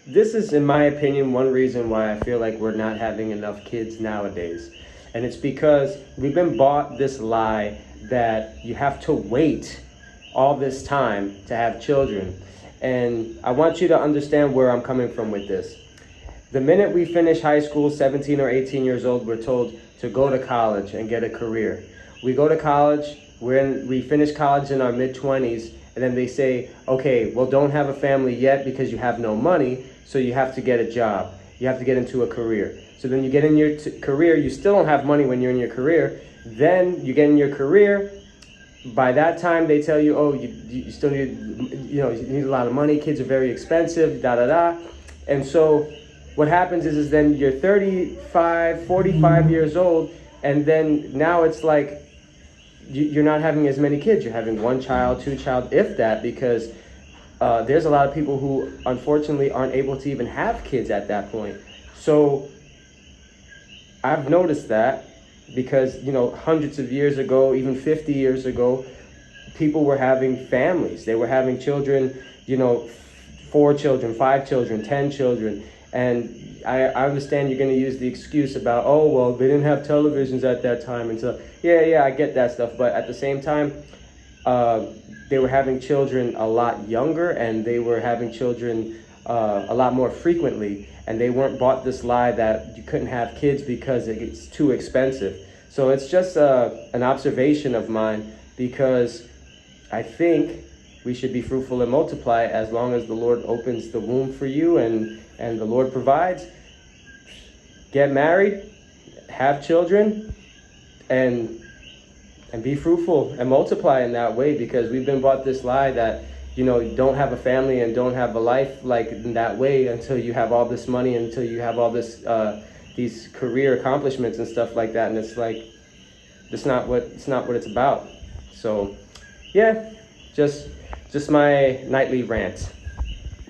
this is, in my opinion, one reason why I feel like we're not having enough kids nowadays. And it's because we've been bought this lie that you have to wait all this time to have children. And I want you to understand where I'm coming from with this. The minute we finish high school, 17 or 18 years old, we're told to go to college and get a career. We go to college, we finish college in our mid-20s, and then they say, okay, well, don't have a family yet because you have no money, so you have to get a job. You have to get into a career. So then you get in your career, you still don't have money when you're in your career. Then you get in your career. By that time, they tell you, oh, you still need, you need a lot of money. Kids are very expensive, da da da. And so what happens is then you're 35, 45 years old, and then now it's like you're not having as many kids. You're having one child, two child, if that, because there's a lot of people who unfortunately aren't able to even have kids at that point. So I've noticed that because, hundreds of years ago, even 50 years ago, people were having families. They were having children, 4 children, 5 children, 10 children. And I understand you're going to use the excuse about, oh, well, they didn't have televisions at that time. And so, yeah, I get that stuff. But at the same time, they were having children a lot younger, and they were having children a lot more frequently. And they weren't bought this lie that you couldn't have kids because it's too expensive. So it's just an observation of mine, because I think we should be fruitful and multiply as long as the Lord opens the womb for you and the Lord provides. Get married, have children, and be fruitful and multiply in that way, because we've been bought this lie that don't have a family and don't have a life like in that way until you have all this money, until you have all this these career accomplishments and stuff like that. And it's like it's not what it's about. So yeah, just my nightly rant.